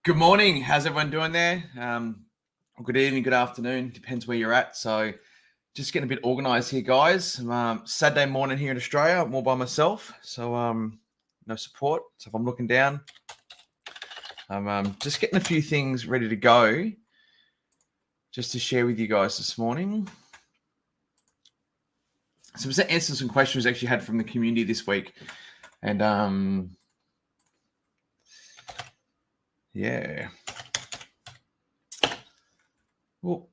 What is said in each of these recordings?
Good morning. How's everyone doing there? Good evening, good afternoon. Depends where you're at. So, just getting a bit organized here, guys. Saturday morning here in Australia. I'm all by myself, so no support. So if I'm looking down, I'm just getting a few things ready to go, just to share with you guys this morning. So, I'm just answering some questions we actually had from the community this week, and yeah. Well,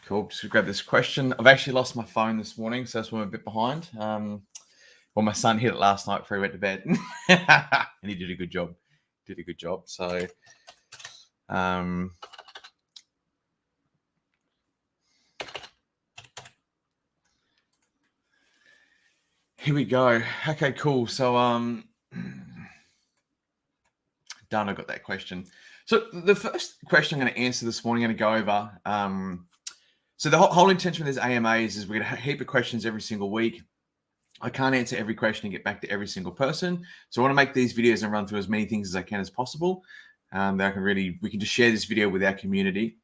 cool. Just gonna grab this question. I've actually lost my phone this morning, so that's why I'm a bit behind. Well, my son hit it last night before he went to bed, and he did a good job. So, here we go. Okay, cool. So, done. I got that question. So, the first question I'm going to answer this morning, I'm going to go over. So, the whole intention of these AMAs is we're going to have a heap of questions every single week. I can't answer every question and get back to every single person. So I want to make these videos and run through as many things as I can as possible. That we can just share this video with our community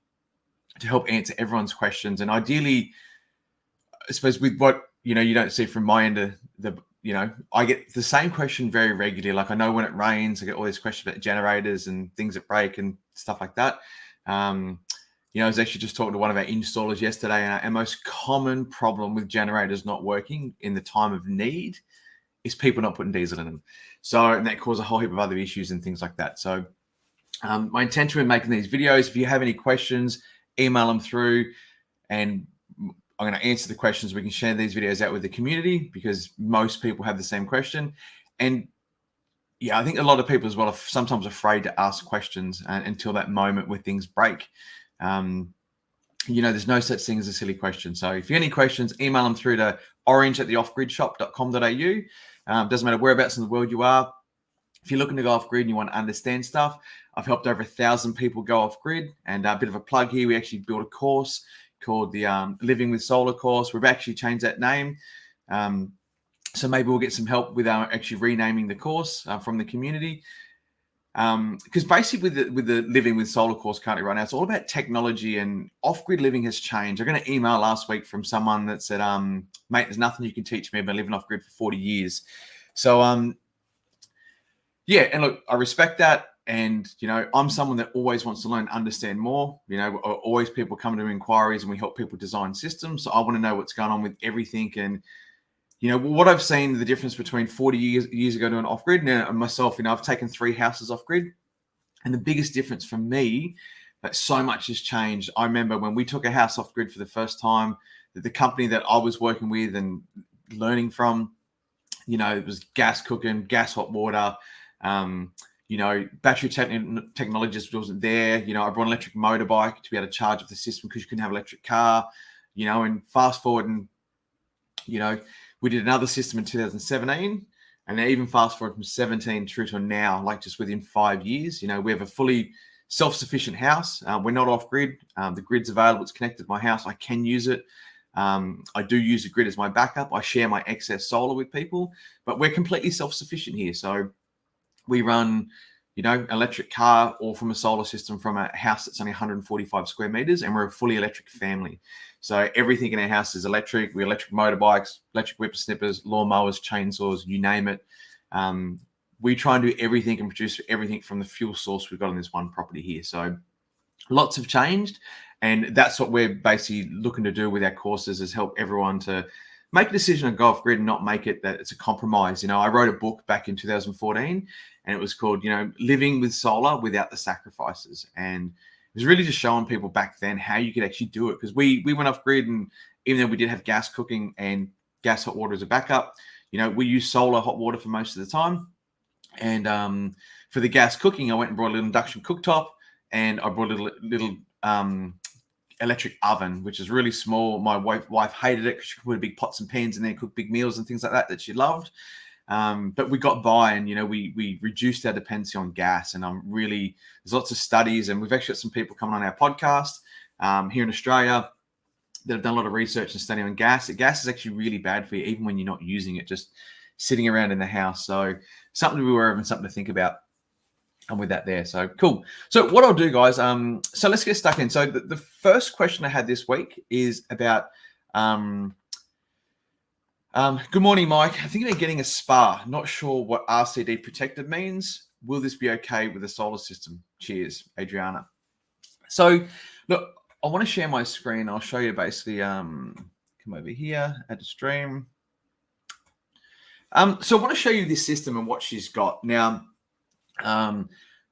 to help answer everyone's questions. And ideally, I suppose with what, you don't see from my end of I get the same question very regularly. Like I know when it rains, I get all these questions about generators and things that break and stuff like that. I was actually just talking to one of our installers yesterday, and our most common problem with generators not working in the time of need is people not putting diesel in them. So, and that causes a whole heap of other issues and things like that. So, my intention in making these videos, if you have any questions, email them through, and I'm going to answer the questions. We can share these videos out with the community because most people have the same question. And yeah, I think a lot of people as well are sometimes afraid to ask questions until that moment where things break. There's no such thing as a silly question. So if you have any questions, email them through to orange@theoffgridshop.com.au. Doesn't matter whereabouts in the world you are. If you're looking to go off grid and you want to understand stuff, I've helped over 1,000 people go off grid. And a bit of a plug here, we actually built a course called the Living with Solar course. We've actually changed that name. So maybe we'll get some help with actually renaming the course from the community. Because basically with the Living with Solar course currently right now, it's all about technology, and off-grid living has changed. I got an email last week from someone that said, mate, there's nothing you can teach me. I've been living off-grid for 40 years. So, yeah, and look, I respect that. And, I'm someone that always wants to learn, understand more. Always people come to inquiries and we help people design systems. So I want to know what's going on with everything. And, what I've seen, the difference between 40 years ago doing off-grid and myself, I've taken 3 houses off-grid. And the biggest difference for me, that so much has changed. I remember when we took a house off-grid for the first time, that the company that I was working with and learning from, it was gas cooking, gas hot water, battery technology just wasn't there. I brought an electric motorbike to be able to charge up the system because you couldn't have an electric car, and fast forward and, we did another system in 2017, and then even fast forward from 17 through to now, like just within 5 years, we have a fully self-sufficient house. We're not off grid. The grid's available. It's connected to my house. I can use it. I do use the grid as my backup. I share my excess solar with people, but we're completely self-sufficient here. So we run, electric car or from a solar system from a house that's only 145 square meters, and we're a fully electric family. So everything in our house is electric. We electric motorbikes, electric whippersnippers, lawnmowers, chainsaws, you name it. We try and do everything and produce everything from the fuel source we've got on this one property here. So lots have changed, and that's what we're basically looking to do with our courses, is help everyone to make a decision on go off grid and not make it that it's a compromise. I wrote a book back in 2014, and it was called, Living with Solar Without the Sacrifices. And it was really just showing people back then how you could actually do it. Because we went off grid, and even though we did have gas cooking and gas hot water as a backup, we use solar hot water for most of the time. And for the gas cooking, I went and brought a little induction cooktop, and I brought a little electric oven, which is really small. My wife hated it because she could put big pots and pans in there, cook big meals and things like that she loved. But we got by, and we reduced our dependency on gas. And there's lots of studies, and we've actually got some people coming on our podcast here in Australia that have done a lot of research and study on gas. Gas is actually really bad for you, even when you're not using it, just sitting around in the house. So something to be aware of and something to think about. And with that there, so cool. So what I'll do, guys, so let's get stuck in. So the first question I had this week is about, good morning, Mike. I think about getting a spa. Not sure what RCD protected means. Will this be okay with the solar system? Cheers, Adriana. So look, I want to share my screen. I'll show you basically, come over here, add a stream. So I want to show you this system and what she's got. Now,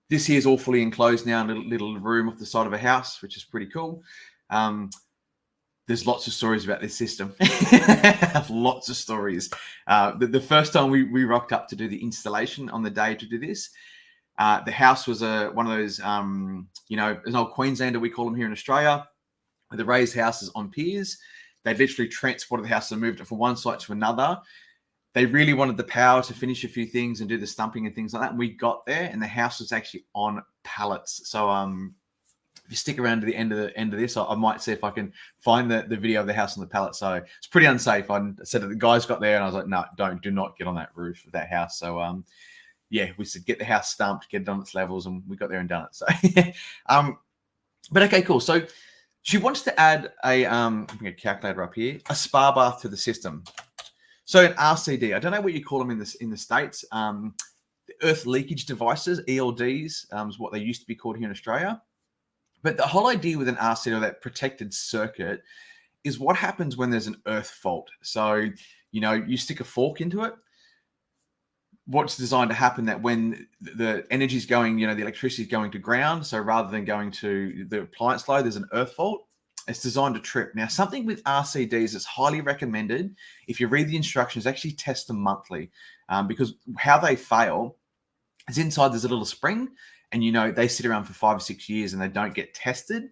this here is all fully enclosed now, little room off the side of a house, which is pretty cool. There's lots of stories about this system. Lots of stories. The first time we rocked up to do the installation on the day to do this, the house was one of those, you know, an old Queenslander, we call them here in Australia, with the raised houses on piers. They literally transported the house and moved it from one site to another. They really wanted the power to finish a few things and do the stumping and things like that. And we got there, and the house was actually on pallets. So if you stick around to the end of this, I might see if I can find the video of the house on the pallet. So it's pretty unsafe. I said that the guys got there, and I was like, no, do not get on that roof of that house. So yeah, we said get the house stumped, get it on its levels, and we got there and done it. So but okay, cool. So she wants to add a bring a calculator up here, a spa bath to the system. So an RCD, I don't know what you call them in the States. The earth leakage devices, ELDs, is what they used to be called here in Australia. But the whole idea with an RCD, or that protected circuit, is what happens when there's an earth fault. So, you know, you stick a fork into it. What's designed to happen that when the energy is going, you know, the electricity is going to ground. So rather than going to the appliance load, there's an earth fault. It's designed to trip. Now, something with RCDs is highly recommended. If you read the instructions, actually test them monthly, because how they fail is inside there's a little spring, and you know they sit around for 5 or 6 years and they don't get tested.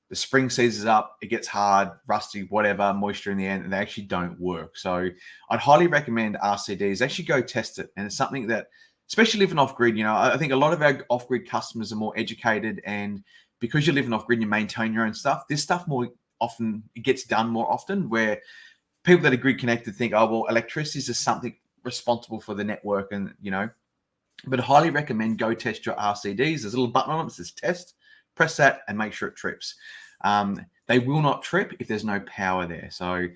The spring seizes up, it gets hard, rusty, whatever, moisture in the air, and they actually don't work. So I'd highly recommend RCDs. Actually go test it. And it's something that, especially living off grid, you know, I think a lot of our off grid customers are more educated, and because you're living off grid and you maintain your own stuff, this stuff more often, it gets done more often, where people that are grid connected think, oh, well, electricity is just something responsible for the network, and, you know, but I highly recommend go test your RCDs. There's a little button on it that says test, press that and make sure it trips. They will not trip if there's no power there. So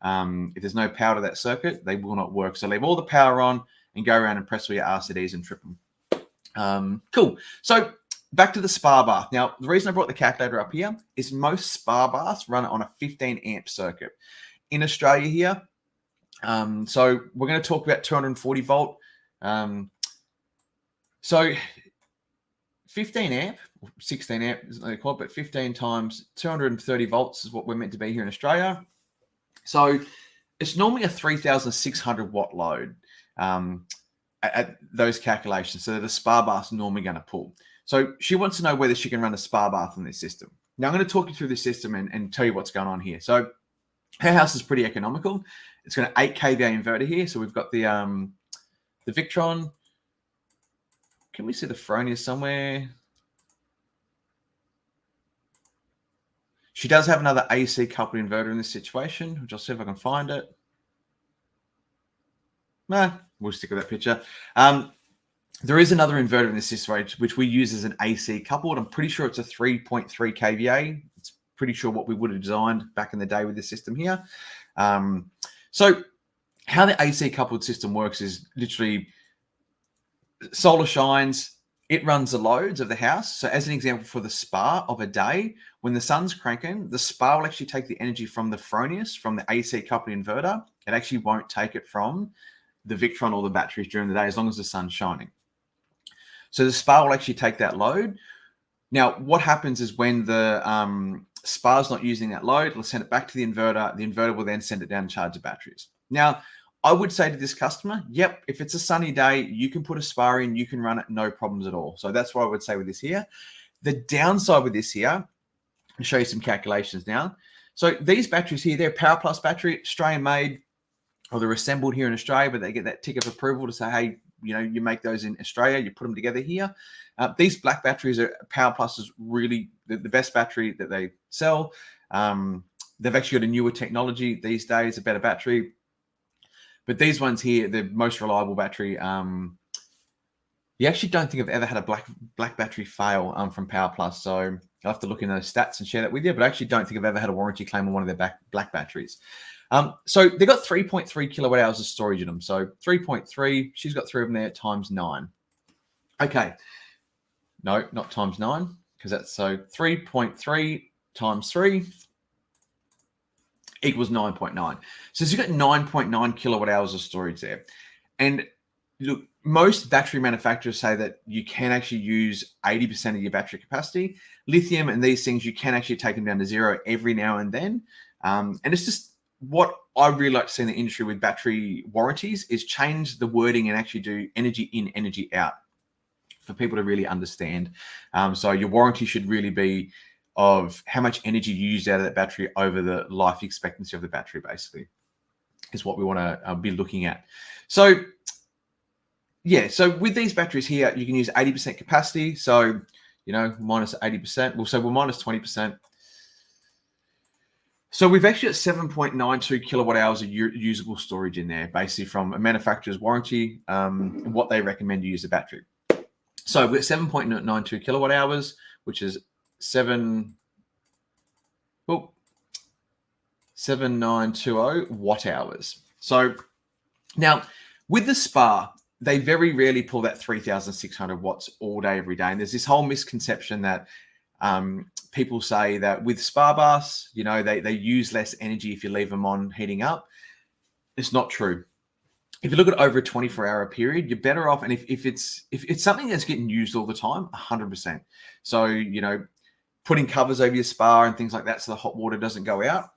if there's no power to that circuit, they will not work. So leave all the power on and go around and press all your RCDs and trip them. Cool. So back to the spa bath. Now, the reason I brought the calculator up here is most spa baths run on a 15 amp circuit. In Australia here, so we're going to talk about 240 volt. So 15 amp, 16 amp is what they call it, but 15 times 230 volts is what we're meant to be here in Australia. So it's normally a 3,600 watt load at those calculations. So the spa bath's normally going to pull. So she wants to know whether she can run a spa bath on this system. Now I'm going to talk you through the system and tell you what's going on here. So her house is pretty economical. It's got an 8 kVA inverter here. So we've got the Victron. Can we see the Fronius somewhere? She does have another AC coupled inverter in this situation, which I'll see if I can find it. Nah, we'll stick with that picture. There is another inverter in this system, which we use as an AC coupled. I'm pretty sure it's a 3.3 kVA. It's pretty sure what we would have designed back in the day with this system here. So how the AC coupled system works is literally solar shines, it runs the loads of the house. So as an example, for the spa of a day, when the sun's cranking, the spa will actually take the energy from the Fronius, from the AC coupled inverter. It actually won't take it from the Victron or the batteries during the day, as long as the sun's shining. So the spa will actually take that load. Now, what happens is when the spa's not using that load, it'll send it back to the inverter. The inverter will then send it down and charge the batteries. Now, I would say to this customer, yep, if it's a sunny day, you can put a spa in, you can run it, no problems at all. So that's what I would say with this here. The downside with this here, I'll show you some calculations now. So these batteries here, they're Power Plus battery, Australian made, or they're assembled here in Australia, but they get that tick of approval to say, hey, you know, you make those in Australia, you put them together here. These black batteries are Power Plus is really the best battery that they sell. They've actually got a newer technology these days, a better battery. But these ones here, the most reliable battery. You actually don't think I've ever had a black battery fail from Power Plus. So I'll have to look in those stats and share that with you. But I actually don't think I've ever had a warranty claim on one of their black batteries. So they've got 3.3 kilowatt hours of storage in them. So 3.3, she's got 3 of them there times 9. Okay. No, not times 9, because that's so 3.3 times 3 equals 9.9. So you've got 9.9 kilowatt hours of storage there. And look, most battery manufacturers say that you can actually use 80% of your battery capacity. Lithium and these things, you can actually take them down to 0 every now and then. And it's just what I really like to see in the industry with battery warranties is change the wording and actually do energy in, energy out for people to really understand. So your warranty should really be of how much energy you use out of that battery over the life expectancy of the battery, basically, is what we want to be looking at. So, yeah, so with these batteries here, you can use 80% capacity. So, minus 80%. Well, so we're minus 20%. So we've actually got 7.92 kilowatt hours of usable storage in there, basically from a manufacturer's warranty and what they recommend you use the battery. So we've got 7.92 kilowatt hours, which is 7920 watt hours. So now with the Spa, they very rarely pull that 3,600 watts all day, every day. And there's this whole misconception that people say that with Spa baths, they use less energy if you leave them on heating up. It's not true. If you look at over a 24-hour period, you're better off. And if it's something that's getting used all the time, 100%. So, putting covers over your spa and things like that so the hot water doesn't go out.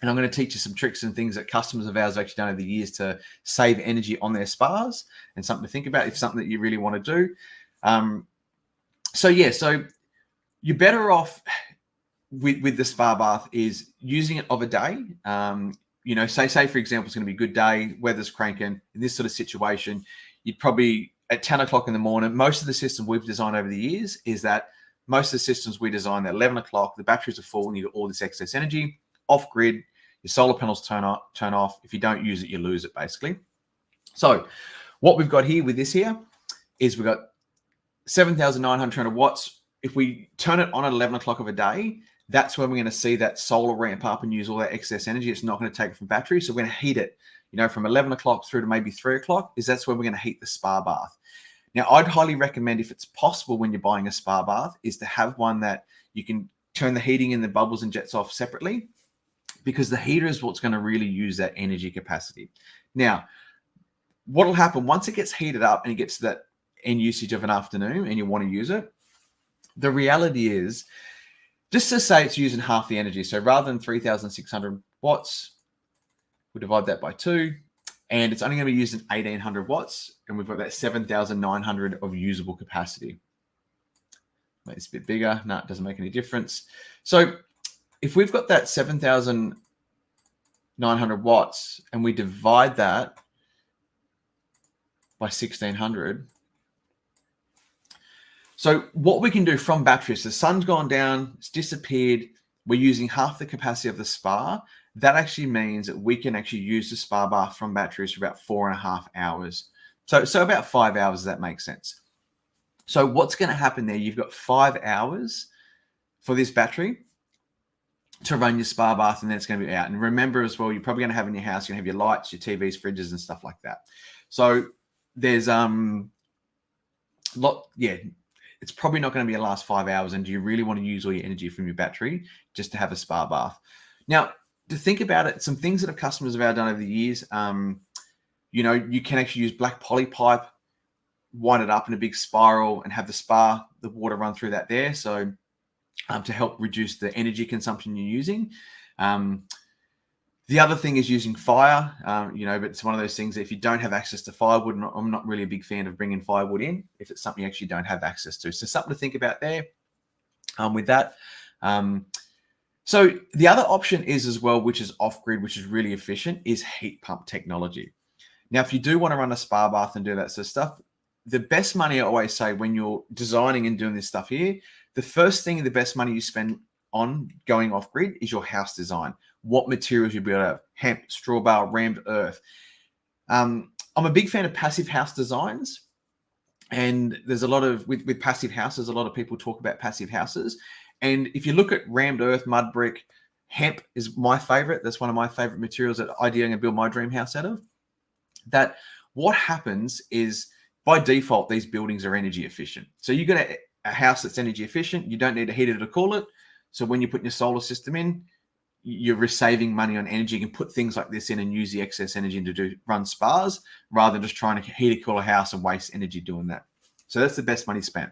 And I'm going to teach you some tricks and things that customers of ours have actually done over the years to save energy on their spas, and something to think about if something that you really want to do. So you're better off with the spa bath is using it of a day. Say for example, it's going to be a good day, weather's cranking. In this sort of situation, you'd probably at 10 o'clock in the morning, most of the systems we've designed over the years is that most of the systems we design at 11 o'clock, the batteries are full and you get all this excess energy off grid. Your solar panels turn off. If you don't use it, you lose it, basically. So what we've got here with this here is we've got 7,900 watts. If we turn it on at 11 o'clock of a day, that's when we're going to see that solar ramp up and use all that excess energy. It's not going to take it from battery. So we're going to heat it, from 11 o'clock through to maybe 3 o'clock, that's when we're going to heat the spa bath. Now, I'd highly recommend, if it's possible when you're buying a spa bath, is to have one that you can turn the heating and the bubbles and jets off separately, because the heater is what's going to really use that energy capacity. Now, what will happen once it gets heated up and it gets to that end usage of an afternoon and you want to use it, the reality is, just to say it's using half the energy. So rather than 3,600 watts, we'll divide that by 2, and it's only going to be using 1,800 watts, and we've got that 7,900 of usable capacity. Make this a bit bigger. No, it doesn't make any difference. So if we've got that 7,900 watts and we divide that by 1,600, so what we can do from batteries, the sun's gone down, it's disappeared, we're using half the capacity of the spa. That actually means that we can actually use the spa bath from batteries for about 4.5 hours. So about 5 hours, that makes sense. So what's going to happen there? You've got 5 hours for this battery to run your spa bath, and then it's going to be out. And remember as well, you're probably going to have in your house, you're going to have your lights, your TVs, fridges, and stuff like that. So there's it's probably not going to be the last 5 hours. And do you really want to use all your energy from your battery just to have a spa bath? Now, to think about it, some things that our customers have done over the years, you can actually use black poly pipe, wind it up in a big spiral, and have the water run through that there. So to help reduce the energy consumption you're using. The other thing is using fire, but it's one of those things that if you don't have access to firewood, I'm not really a big fan of bringing firewood in if it's something you actually don't have access to. So something to think about there with that. So the other option is as well, which is off-grid, which is really efficient, is heat pump technology. Now, if you do want to run a spa bath and do that sort of stuff, the best money, I always say, when you're designing and doing this stuff here, the first thing, the best money you spend on going off grid is your house design. What materials you build out: hemp, straw bale, rammed earth. I'm a big fan of passive house designs. And there's a lot of, with passive houses, a lot of people talk about passive houses. And if you look at rammed earth, mud brick, hemp is my favorite. That's one of my favorite materials that ideally I'm going to build my dream house out of. That what happens is by default, these buildings are energy efficient. So you get a house that's energy efficient. You don't need a heater to cool it. So when you put your solar system in, you're saving money on energy. You can put things like this in and use the excess energy to run spas rather than just trying to heat or cool a house and waste energy doing that. So that's the best money spent.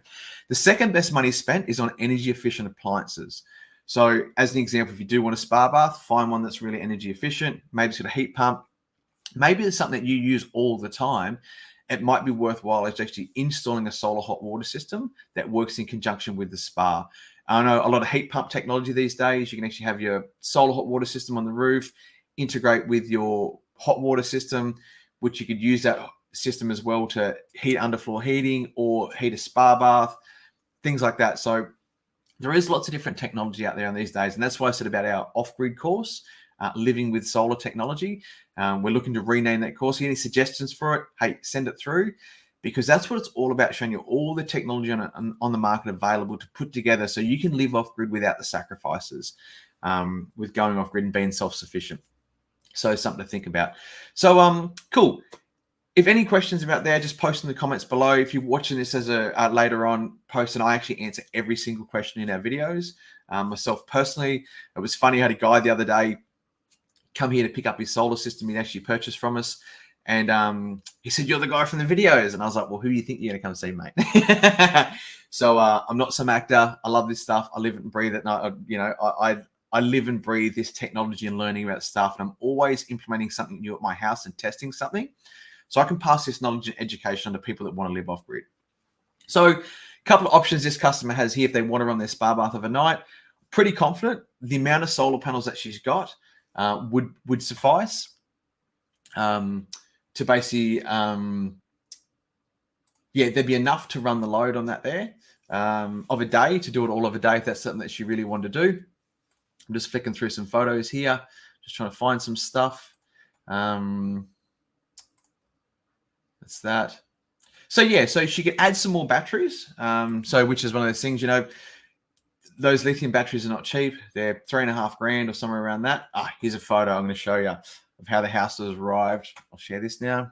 The second best money spent is on energy efficient appliances. So as an example, if you do want a spa bath, find one that's really energy efficient. Maybe it's got a heat pump. Maybe it's something that you use all the time. It might be worthwhile actually installing a solar hot water system that works in conjunction with the spa. I know a lot of heat pump technology these days. You can actually have your solar hot water system on the roof, integrate with your hot water system, which you could use that system as well to heat underfloor heating or heat a spa bath, things like that. So there is lots of different technology out there in these days. And that's why I said about our off-grid course, Living with Solar Technology. We're looking to rename that course. Any suggestions for it? Hey, send it through. Because that's what it's all about, showing you all the technology on the market available to put together so you can live off-grid without the sacrifices with going off-grid and being self-sufficient. So something to think about. So cool. If any questions about there, just post in the comments below. If you're watching this as a later on post, and I actually answer every single question in our videos. Myself personally, it was funny. I had a guy the other day come here to pick up his solar system he'd actually purchased from us. And he said, "You're the guy from the videos." And I was like, "Well, who do you think you're going to come see, mate?" So I'm not some actor. I love this stuff. I live it and breathe it. And I live and breathe this technology and learning about stuff. And I'm always implementing something new at my house and testing something, so I can pass this knowledge and education on to people that want to live off grid. So a couple of options this customer has here if they want to run their spa bath overnight. Pretty confident the amount of solar panels that she's got would suffice. To basically, there'd be enough to run the load on that there of a day, to do it all of a day if that's something that she really wanted to do. I'm just flicking through some photos here, just trying to find some stuff. That's that. So yeah, so she could add some more batteries. So which is one of those things, those lithium batteries are not cheap. They're $3,500 or somewhere around that. Here's a photo I'm going to show you of how the house has arrived. I'll share this now.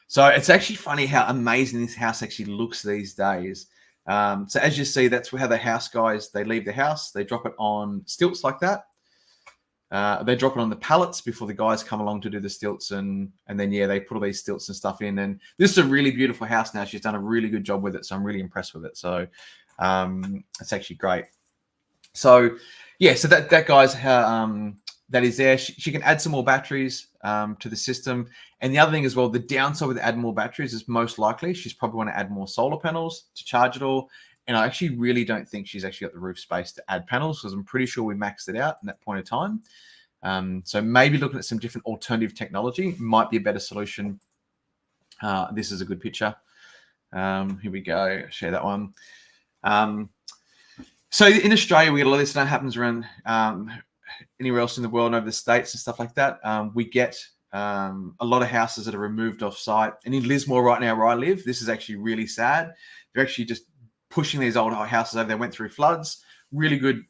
So it's actually funny how amazing this house actually looks these days. So as you see, that's how the house guys, they leave the house. They drop it on stilts like that. They drop it on the pallets before the guys come along to do the stilts. And then, they put all these stilts and stuff in. And this is a really beautiful house now. She's done a really good job with it. So I'm really impressed with it. So it's actually great. So, so that guy's how... that is there. She can add some more batteries to the system. And the other thing as well, the downside with adding more batteries is most likely she's probably want to add more solar panels to charge it all. And I actually really don't think she's actually got the roof space to add panels, because I'm pretty sure we maxed it out in that point of time. So maybe looking at some different alternative technology might be a better solution. This is a good picture. Here we go. Share that one. So in Australia, we get a lot of this, and that happens around anywhere else in the world and over the States and stuff like that. We get a lot of houses that are removed off site. And in Lismore right now where I live, this is actually really sad. They're actually just pushing these old houses over. They went through floods. Really good,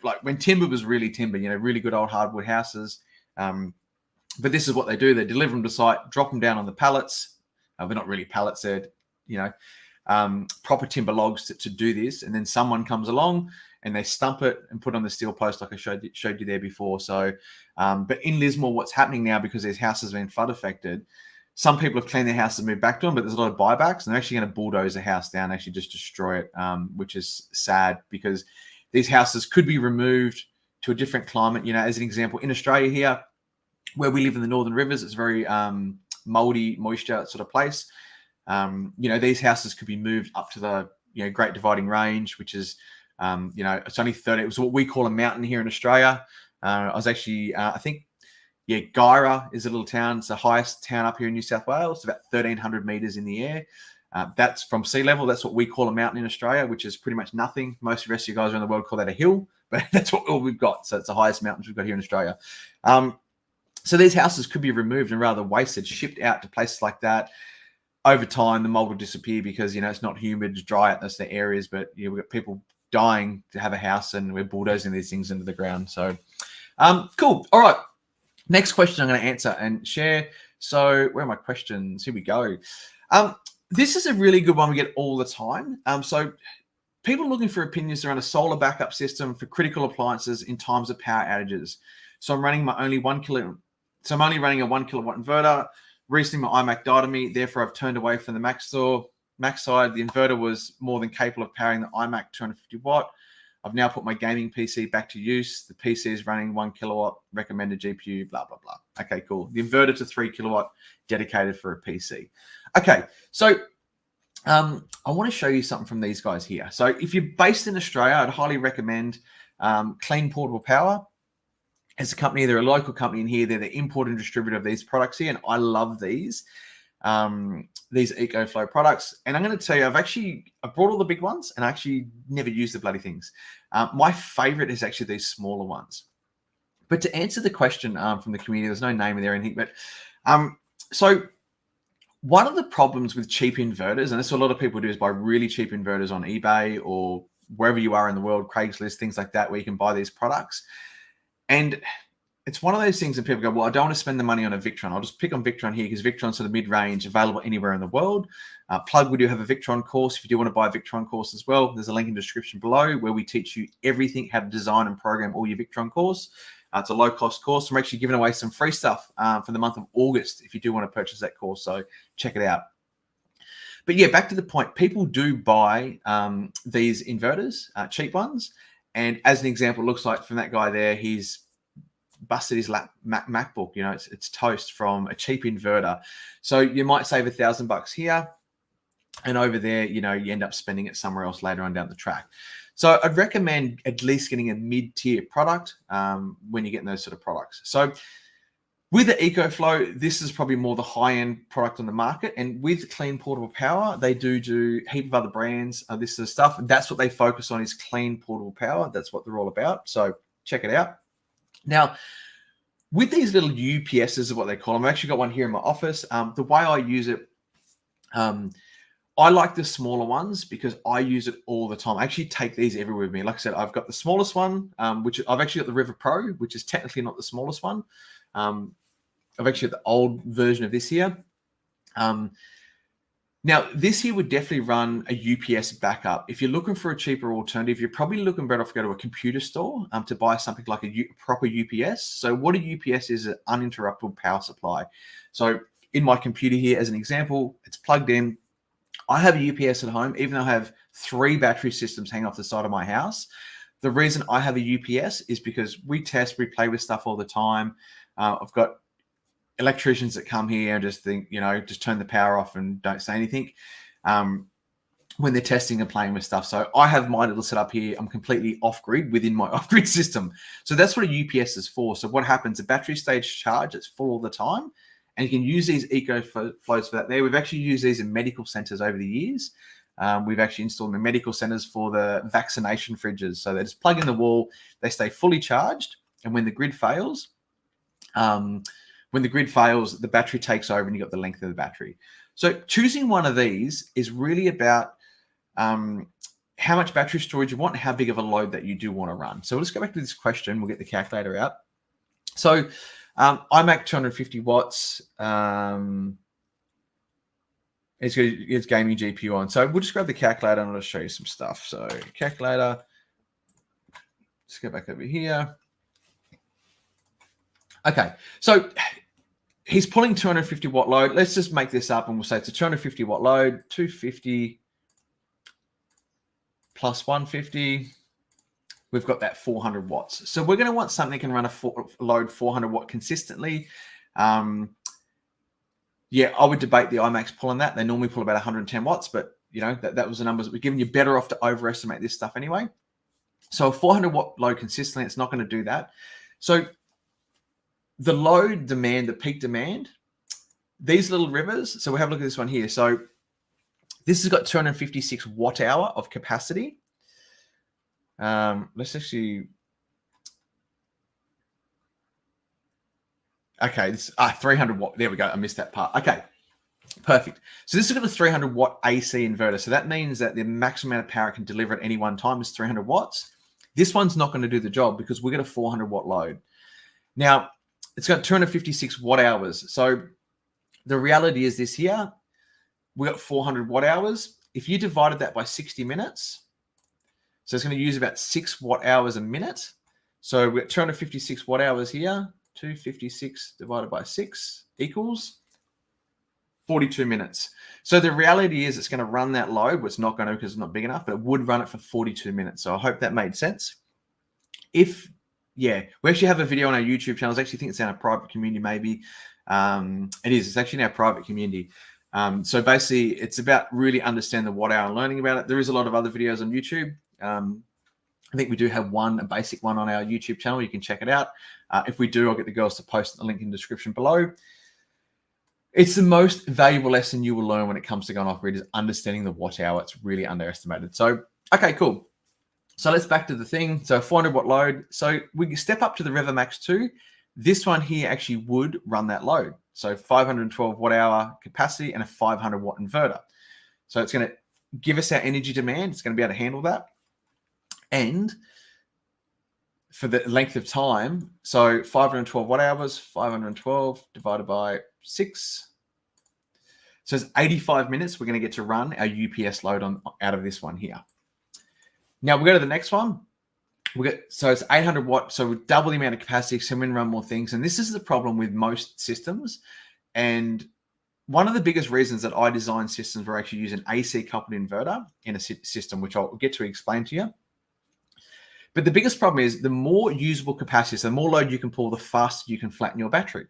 like when timber was really timber, really good old hardwood houses. But this is what they do. They deliver them to site, drop them down on the pallets. They're not really pallets. They're, proper timber logs to do this. And then someone comes along and they stump it and put on the steel post like I showed you there before. So, but in Lismore, what's happening now, because these houses have been flood affected, some people have cleaned their houses and moved back to them, but there's a lot of buybacks, and they're actually going to bulldoze a house down, actually just destroy it, which is sad, because these houses could be removed to a different climate. As an example, in Australia here, where we live in the Northern Rivers, it's very moldy, moisture sort of place. These houses could be moved up to the Great Dividing Range, which is it's only 30. It was what we call a mountain here in Australia. I was actually, I think, Guyra is a little town. It's the highest town up here in New South Wales. It's about 1,300 meters in the air. That's from sea level. That's what we call a mountain in Australia, which is pretty much nothing. Most of the rest of you guys around the world call that a hill, but that's what all we've got. So it's the highest mountains we've got here in Australia. So these houses could be removed and rather wasted, shipped out to places like that. Over time, the mold will disappear because, it's not humid, it's dry out those areas, but we've got people dying to have a house and we're bulldozing these things into the ground. So cool. All right. Next question I'm going to answer and share. So where are my questions? Here we go. This is a really good one we get all the time. So people looking for opinions around a solar backup system for critical appliances in times of power outages. So I'm running I'm only running a 1 kilowatt inverter. Recently, my iMac died on me. Therefore, I've turned away from the Mac side. The inverter was more than capable of powering the iMac 250 watt. I've now put my gaming PC back to use. The PC is running 1 kilowatt, recommended GPU, blah, blah, blah. Okay, cool. The inverter to 3 kilowatt, dedicated for a PC. Okay, so I want to show you something from these guys here. So if you're based in Australia, I'd highly recommend Clean Portable Power. As a company, they're a local company in here. They're the importer and distributor of these products here, and I love these EcoFlow products. And I'm going to tell you, I've brought all the big ones, and I actually never used the bloody things. My favorite is actually these smaller ones. But to answer the question from the community, there's no name in there or anything. But so one of the problems with cheap inverters, and this is what a lot of people do, is buy really cheap inverters on eBay or wherever you are in the world, Craigslist, things like that, where you can buy these products. And it's one of those things that people go, well, I don't want to spend the money on a Victron. I'll just pick on Victron here because Victron's sort of mid-range, available anywhere in the world. Plug, we do have a Victron course. If you do want to buy a Victron course as well, there's a link in the description below where we teach you everything, how to design and program all your Victron course. It's a low-cost course. We're actually giving away some free stuff for the month of August if you do want to purchase that course. So check it out. But yeah, back to the point. People do buy these inverters, cheap ones. And as an example, it looks like from that guy there, he's busted his MacBook. It's toast from a cheap inverter. So you might save $1,000 here, and over there, you end up spending it somewhere else later on down the track. So I'd recommend at least getting a mid-tier product when you're getting those sort of products. So with the EcoFlow, this is probably more the high-end product on the market. And with Clean Portable Power, they do a heap of other brands, this sort of stuff. And that's what they focus on, is clean portable power. That's what they're all about. So check it out. Now, with these little UPSs is what they call them. I've actually got one here in my office. The way I use it, I like the smaller ones because I use it all the time. I actually take these everywhere with me. Like I said, I've got the smallest one, which I've actually got the River Pro, which is technically not the smallest one. I've actually got the old version of this here. Now, this here would definitely run a UPS backup. If you're looking for a cheaper alternative, you're probably looking better off to go to a computer store to buy something like a proper UPS. So what a UPS is, an uninterruptible power supply. So in my computer here, as an example, it's plugged in. I have a UPS at home, even though I have 3 battery systems hanging off the side of my house. The reason I have a UPS is because we test, we play with stuff all the time. I've got electricians that come here and just think, just turn the power off and don't say anything when they're testing and playing with stuff. So I have my little setup here. I'm completely off-grid within my off-grid system. So that's what a UPS is for. So what happens, the battery stays charged, it's full all the time, and you can use these EcoFlows for that there. We've actually used these in medical centers over the years. We've actually installed them in medical centers for the vaccination fridges. So they just plug in the wall, they stay fully charged, and when the grid fails, the battery takes over and you've got the length of the battery. So choosing one of these is really about how much battery storage you want and how big of a load that you do want to run. So let's go back to this question. We'll get the calculator out. So iMac 250 watts. It's gaming GPU on. So we'll just grab the calculator and I'll show you some stuff. So calculator, let's go back over here. Okay, so he's pulling 250 watt load. Let's just make this up and we'll say it's a 250 watt load, 250 plus 150. We've got that 400 watts. So we're going to want something that can run a load 400 watt consistently. Yeah, I would debate the iMacs pulling that. They normally pull about 110 watts, but that was the numbers that we're giving you. Better off to overestimate this stuff anyway. So a 400 watt load consistently, it's not going to do that. So the load demand, the peak demand, these little rivers. So we have a look at this one here. So This has got 256 watt hour of capacity. Let's actually, okay, this 300 watt. There we go. I missed that part. Okay, perfect. So this has got a 300 watt AC inverter. So that means that the maximum amount of power it can deliver at any one time is 300 watts. This one's not going to do the job because we got a 400 watt load. Now, it's got 256 watt hours. So the reality is this here, we got 400 watt hours. If you divided that by 60 minutes, so it's going to use about 6 watt hours a minute. So we've got 256 watt hours here. 256 divided by 6 equals 42 minutes. So the reality is it's going to run that load. Well, it's not going to because it's not big enough, but it would run it for 42 minutes. So I hope that made sense. Yeah, we actually have a video on our YouTube channel. I actually think it's in our private community, maybe. It is. It's actually in our private community. So basically, it's about really understanding the watt hour and learning about it. There is a lot of other videos on YouTube. I think we do have a basic one on our YouTube channel. You can check it out. If we do, I'll get the girls to post the link in the description below. It's the most valuable lesson you will learn when it comes to going off-grid is understanding the watt hour. It's really underestimated. So, okay, cool. So let's back to the thing. So 400 watt load. So we step up to the ReverMax 2. This one here actually would run that load. So 512 watt hour capacity and a 500 watt inverter. So it's going to give us our energy demand. It's going to be able to handle that. And for the length of time, so 512 watt hours, 512 divided by 6. So it's 85 minutes we're going to get to run our UPS load out of this one here. Now we go to the next one. So it's 800 watts, so we double the amount of capacity, so we can run more things. And this is the problem with most systems. And one of the biggest reasons that I designed systems were actually use an AC coupled inverter in a system, which I'll get to explain to you. But the biggest problem is the more usable capacity, so the more load you can pull, the faster you can flatten your battery.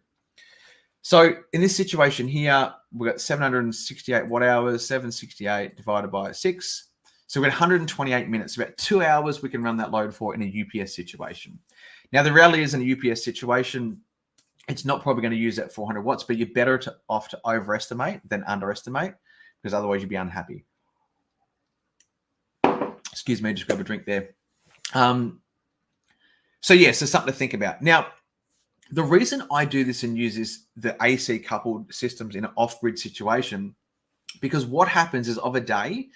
So in this situation here, we've got 768 watt hours, 768 divided by 6. So we've got 128 minutes, about 2 hours we can run that load for in a UPS situation. Now, the reality is in a UPS situation, it's not probably going to use that 400 watts, but you're better off to overestimate than underestimate because otherwise you'd be unhappy. Excuse me, just grab a drink there. So something to think about. Now, the reason I do this and use the AC coupled systems in an off-grid situation, because what happens is of a day,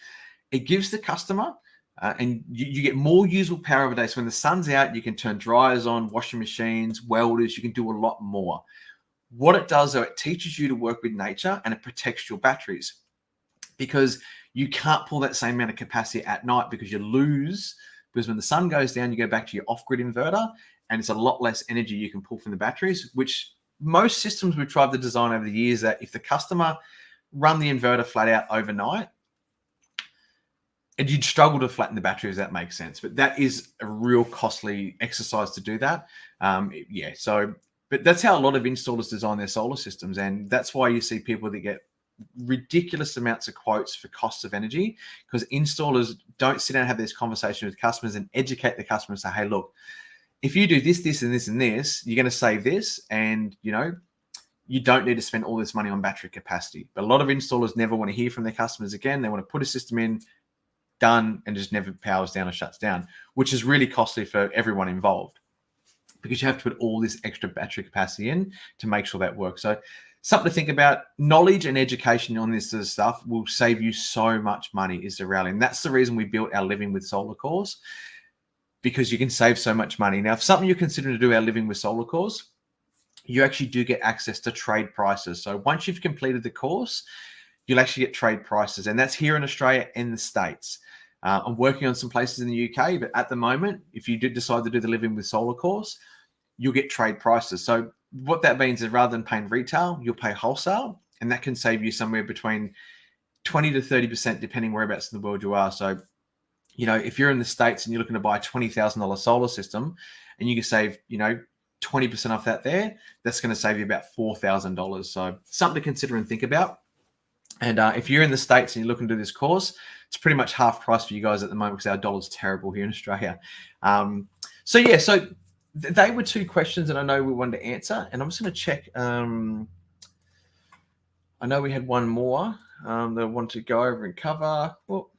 it gives the customer, and you get more usable power of a day. So when the sun's out, you can turn dryers on, washing machines, welders, you can do a lot more. What it does, though, it teaches you to work with nature and it protects your batteries because you can't pull that same amount of capacity at night because you lose. Because when the sun goes down, you go back to your off-grid inverter and it's a lot less energy you can pull from the batteries, which most systems we've tried to design over the years that if the customer run the inverter flat out overnight, and you'd struggle to flatten the battery, if that makes sense. But that is a real costly exercise to do that. But that's how a lot of installers design their solar systems. And that's why you see people that get ridiculous amounts of quotes for costs of energy because installers don't sit down and have this conversation with customers and educate the customer and say, hey, look, if you do this, this, and this, and this, you're going to save this. And, you don't need to spend all this money on battery capacity. But a lot of installers never want to hear from their customers again. They want to put a system in, done, and just never powers down or shuts down, which is really costly for everyone involved because you have to put all this extra battery capacity in to make sure that works. So something to think about. Knowledge and education on this sort of stuff will save you so much money is the reality. And that's the reason we built our Living with Solar course, because you can save so much money. Now, if something you're considering to do our Living with Solar course, you actually do get access to trade prices. So once you've completed the course, you'll actually get trade prices. And that's here in Australia and the States. I'm working on some places in the UK, but at the moment, if you did decide to do the Living with Solar course, you'll get trade prices. So what that means is rather than paying retail, you'll pay wholesale, and that can save you somewhere between 20 to 30%, depending whereabouts in the world you are. So, if you're in the States and you're looking to buy a $20,000 solar system and you can save, 20% off that there, that's going to save you about $4,000. So something to consider and think about. And if you're in the States and you're looking to do this course, it's pretty much half price for you guys at the moment because our dollar's terrible here in Australia. So they were two questions that I know we wanted to answer. And I'm just going to check. I know we had one more. they want to go over and cover. Well,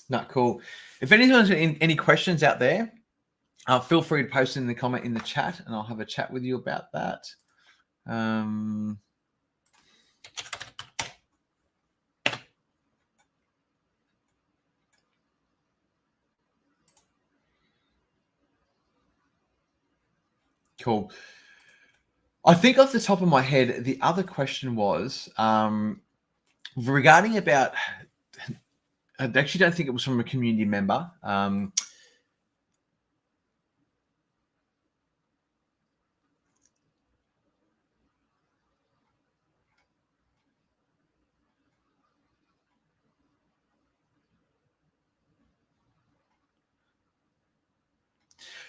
not cool. If anyone's got any questions out there, feel free to post in the comment in the chat, and I'll have a chat with you about that. Cool. I think off the top of my head, the other question was regarding about. I actually don't think it was from a community member.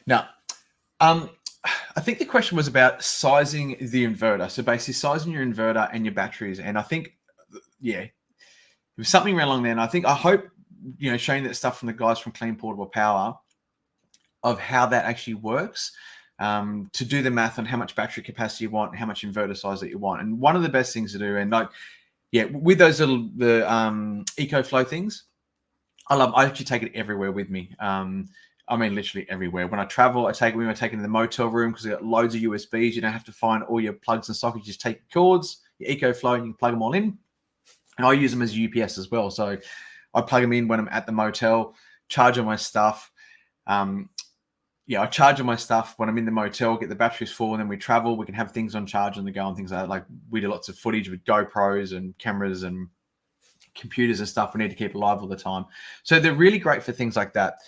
Now, I think the question was about sizing the inverter. So basically sizing your inverter and your batteries. And I think, yeah, it was something along there. And I hope, showing that stuff from the guys from Clean Portable Power of how that actually works, to do the math on how much battery capacity you want, and how much inverter size that you want. And one of the best things to do, and with those the EcoFlow things, I actually take it everywhere with me. I mean, literally everywhere. When I travel, I take it in the motel room because I got loads of USBs. You don't have to find all your plugs and sockets. You just take your cords, your EcoFlow, and you can plug them all in. And I use them as UPS as well. So I plug them in when I'm at the motel, charge all my stuff. I charge all my stuff when I'm in the motel, get the batteries full, and then we travel. We can have things on charge on the go and things like that. Like we do lots of footage with GoPros and cameras and computers and stuff. We need to keep alive all the time. So they're really great for things like that.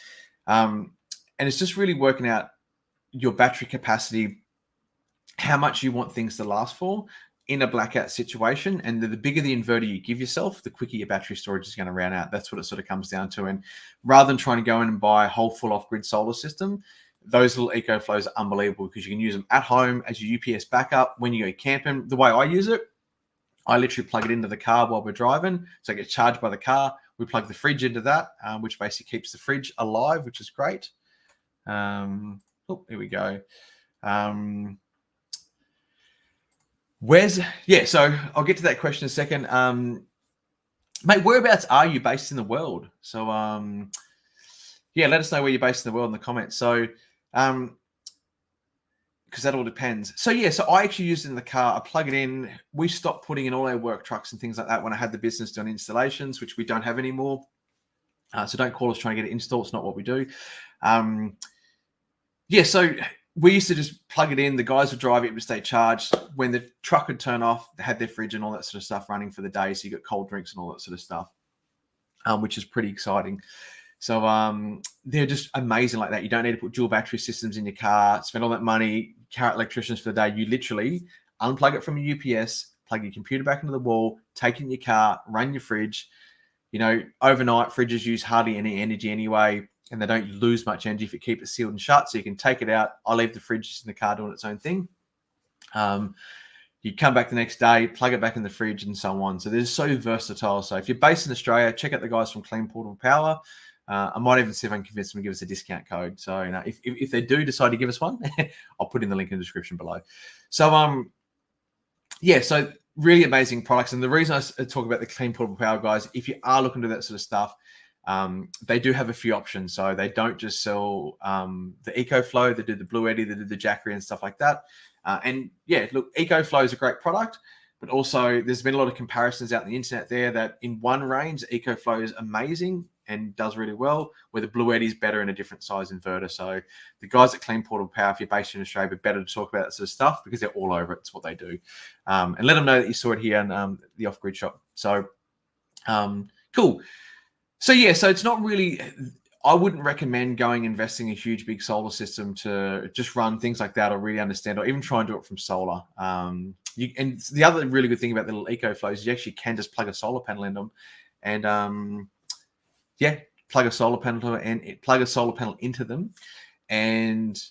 And it's just really working out your battery capacity, how much you want things to last for in a blackout situation. And the bigger the inverter you give yourself, the quicker your battery storage is going to run out. That's what it sort of comes down to. And rather than trying to go in and buy a whole full off-grid solar system, those little EcoFlows are unbelievable because you can use them at home as your UPS backup when you go camping. The way I use it, I literally plug it into the car while we're driving. So I get charged by the car. We plug the fridge into that, which basically keeps the fridge alive, which is great. Here we go. So I'll get to that question in a second. Mate, whereabouts are you based in the world? So, let us know where you're based in the world in the comments. So, because that all depends. So I actually use it in the car. I plug it in. We stopped putting in all our work trucks and things like that when I had the business doing installations, which we don't have anymore. So don't call us trying to get it installed. It's not what we do. So we used to just plug it in. The guys would drive it to stay charged. When the truck would turn off, they had their fridge and all that sort of stuff running for the day. So you got cold drinks and all that sort of stuff, which is pretty exciting. So they're just amazing like that. You don't need to put dual battery systems in your car, spend all that money, carry electricians for the day. You literally unplug it from a UPS, plug your computer back into the wall, take it in your car, run your fridge. Overnight fridges use hardly any energy anyway, and they don't lose much energy if you keep it sealed and shut. So you can take it out. I leave the fridge in the car doing its own thing. You come back the next day, plug it back in the fridge and so on. So they're so versatile. So if you're based in Australia, check out the guys from Clean Portable Power. I might even see if I can convince them to give us a discount code. So if they do decide to give us one, I'll put in the link in the description below. So so really amazing products. And the reason I talk about the Clean Portable Power guys, if you are looking to do that sort of stuff, they do have a few options. So they don't just sell the EcoFlow, they do the Blue Eddy, they do the Jackery and stuff like that. EcoFlow is a great product, but also there's been a lot of comparisons out on the internet there that in one range, EcoFlow is amazing and does really well, where the Blue Eddy is better in a different size inverter. So the guys at Clean Portable Power, if you're based in Australia, are better to talk about that sort of stuff because they're all over it. It's what they do. And let them know that you saw it here in the off-grid shop. So cool. So it's not really, I wouldn't recommend going investing in a huge, big solar system to just run things like that or really understand or even try and do it from solar. And the other really good thing about the little EcoFlows is you actually can just plug a solar panel in them and plug a solar panel into them and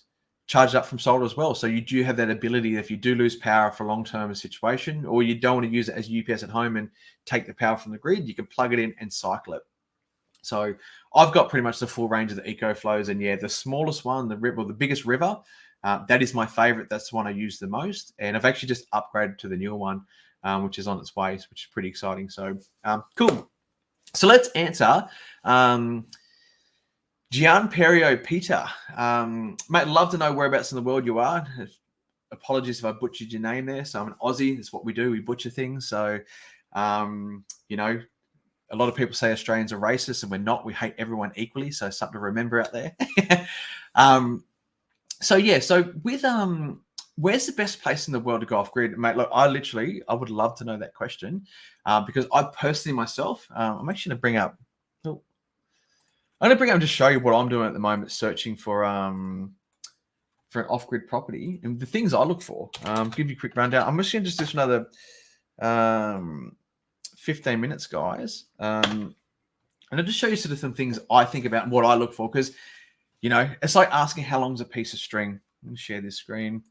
charged up from solar as well. So you do have that ability, if you do lose power for a long-term situation, or you don't want to use it as UPS at home and take the power from the grid, you can plug it in and cycle it. So I've got pretty much the full range of the EcoFlows, and yeah, the smallest one, the biggest river, that is my favorite. That's the one I use the most, and I've actually just upgraded to the newer one, which is on its way, which is pretty exciting. So cool. So let's answer. Gian Perio Peter, mate, love to know whereabouts in the world you are. Apologies if I butchered your name there. So I'm an Aussie. That's what we do. We butcher things. So, you know, a lot of people say Australians are racist, and we're not. We hate everyone equally. So something to remember out there. So yeah. So with where's the best place in the world to go off grid, mate? Look, I would love to know that question, because I personally myself, I'm actually going to bring up. I'm going to just show you what I'm doing at the moment, searching for an off-grid property and the things I look for. Give you a quick rundown. I'm just going to just do another 15 minutes, guys. And I'll just show you sort of some things I think about and what I look for, because, you know, it's like asking how long's a piece of string. Let me share this screen.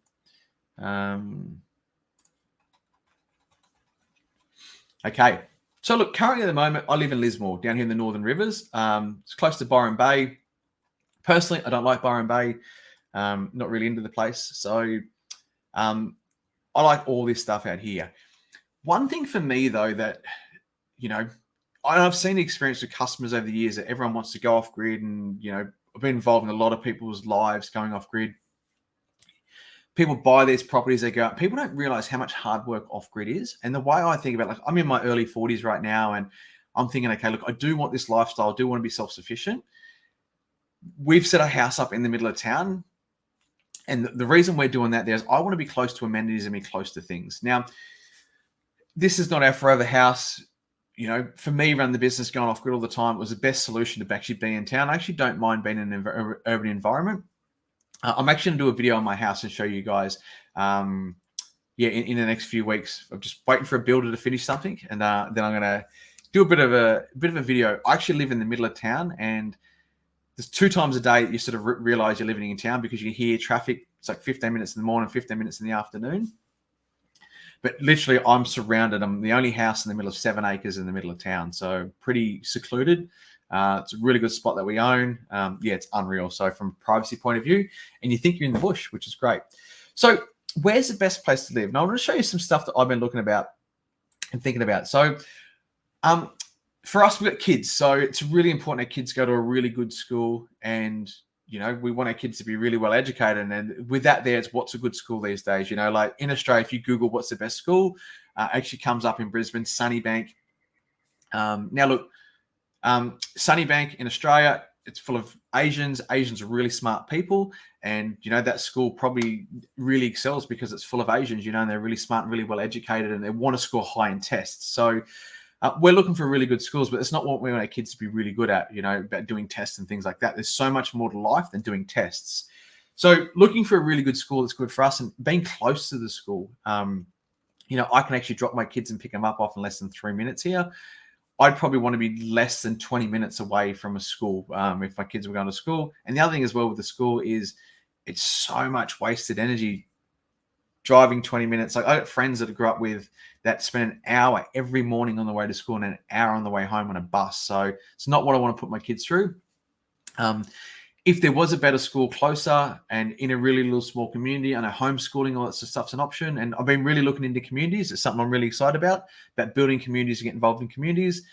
Okay. So look, currently at the moment, I live in Lismore, down here in the Northern Rivers. It's close to Byron Bay. Personally, I don't like Byron Bay. Not really into the place. So I like all this stuff out here. One thing for me, though, that, you know, I've seen the experience with customers over the years that everyone wants to go off grid, and, you know, I've been involved in a lot of people's lives going off grid. People buy these properties, they go out. People don't realize how much hard work off grid is. And the way I think about, like, I'm in my early 40s right now, and I'm thinking, okay, look, I do want this lifestyle. I do want to be self-sufficient. We've set a house up in the middle of town. And the reason we're doing that there is I want to be close to amenities and be close to things. Now, this is not our forever house. You know, for me, running the business, going off grid all the time, was the best solution to actually be in town. I actually don't mind being in an urban environment. I'm actually going to do a video on my house and show you guys, in the next few weeks. I'm just waiting for a builder to finish something, and then I'm going to do a bit of a video. I actually live in the middle of town, and there's 2 times a day you sort of realize you're living in town, because you hear traffic. It's like 15 minutes in the morning, 15 minutes in the afternoon. But literally, I'm surrounded. I'm the only house in the middle of 7 acres in the middle of town, so pretty secluded. It's a really good spot that we own. It's unreal. So from a privacy point of view, and you think you're in the bush, which is great. So where's the best place to live? Now, I'm going to show you some stuff that I've been looking about and thinking about. So for us, we've got kids. So it's really important that kids go to a really good school, and, you know, we want our kids to be really well educated. And with that there, it's what's a good school these days. You know, like in Australia, if you Google what's the best school, actually comes up in Brisbane, Sunnybank. Now, look, Sunnybank in Australia, it's full of Asians. Asians are really smart people. And, you know, that school probably really excels because it's full of Asians, you know, and they're really smart and really well educated, and they want to score high in tests. So we're looking for really good schools, but it's not what we want our kids to be really good at, you know, about doing tests and things like that. There's so much more to life than doing tests. So looking for a really good school that's good for us, and being close to the school. You know, I can actually drop my kids and pick them up off in less than 3 minutes here. I'd probably want to be less than 20 minutes away from a school if my kids were going to school. And the other thing as well with the school is it's so much wasted energy driving 20 minutes. Like, I got friends that I grew up with that spend an hour every morning on the way to school and an hour on the way home on a bus. So it's not what I want to put my kids through. If there was a better school closer and in a really little small community, I know homeschooling, all that sort of stuff's an option. And I've been really looking into communities. It's something I'm really excited about building communities and get involved in communities.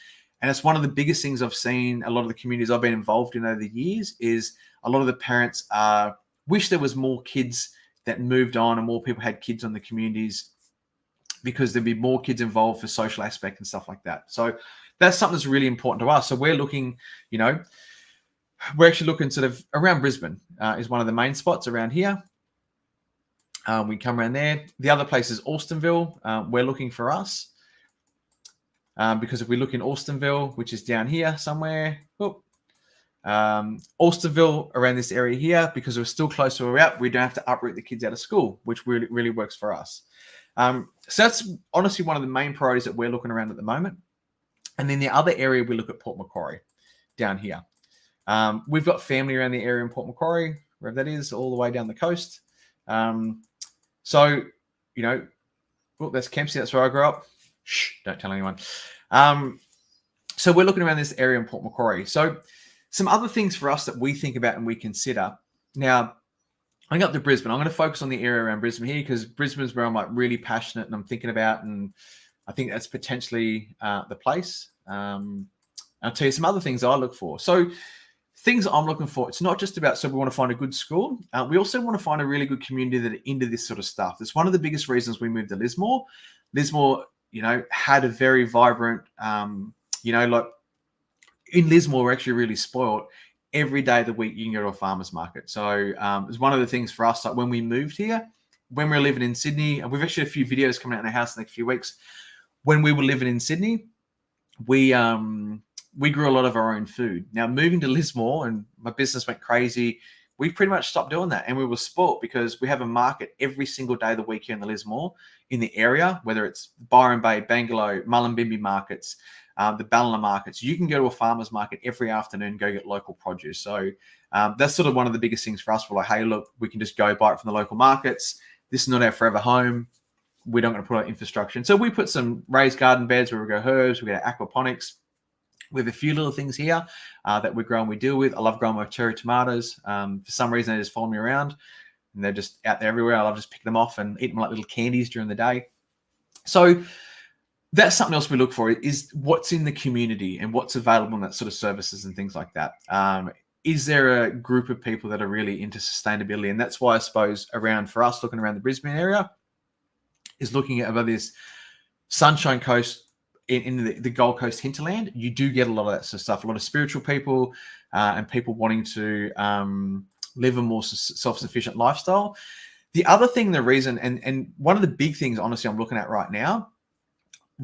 And it's one of the biggest things I've seen a lot of the communities I've been involved in over the years is a lot of the parents wish there was more kids that moved on and more people had kids on the communities, because there'd be more kids involved for social aspect and stuff like that. So that's something that's really important to us. So we're looking, you know, we're actually looking sort of around Brisbane is one of the main spots around here. We come around there. The other place is Alstonville. We're looking for us because if we look in Alstonville, which is down here somewhere, Alstonville around this area here, because we're still close to where we're at, we don't have to uproot the kids out of school, which really, really works for us. So that's honestly one of the main priorities that we're looking around at the moment. And then the other area, we look at Port Macquarie down here. We've got family around the area in Port Macquarie, wherever that is, all the way down the coast. So, you know, that's Kempsey. That's where I grew up. Shh, don't tell anyone. So we're looking around this area in Port Macquarie. So some other things for us that we think about and we consider. Now, I'm going up to Brisbane. I'm going to focus on the area around Brisbane here because Brisbane's where I'm like really passionate and I'm thinking about, and I think that's potentially the place. I'll tell you some other things I look for. So things I'm looking for, it's not just about, so we want to find a good school. We also want to find a really good community that are into this sort of stuff. That's one of the biggest reasons we moved to Lismore. Lismore, you know, had a very vibrant, you know, like in Lismore, we're actually really spoiled. Every day of the week, you can go to a farmer's market. So it's one of the things for us, like when we moved here, when we were living in Sydney, and we've actually a few videos coming out in our house in the next few weeks. When we were living in Sydney, we grew a lot of our own food. Now, moving to Lismore and my business went crazy, we pretty much stopped doing that. And we were spoilt because we have a market every single day of the week here in the Lismore, in the area, whether it's Byron Bay, Bangalow, Mullumbimby markets, the Ballina markets. You can go to a farmer's market every afternoon and go get local produce. So that's sort of one of the biggest things for us. We're like, hey, look, we can just go buy it from the local markets. This is not our forever home. We're not going to put our infrastructure in. So we put some raised garden beds where we go herbs, we got aquaponics. We have a few little things here that we grow and we deal with. I love growing my cherry tomatoes. For some reason, they just follow me around and they're just out there everywhere. I love just picking them off and eating them like little candies during the day. So that's something else we look for, is what's in the community and what's available in that sort of services and things like that. Is there a group of people that are really into sustainability? And that's why I suppose around for us, looking around the Brisbane area, is looking at about this Sunshine Coast in the Gold Coast hinterland. You do get a lot of that sort of stuff, a lot of spiritual people and people wanting to live a more self-sufficient lifestyle. The other thing, the reason, and one of the big things, honestly, I'm looking at right now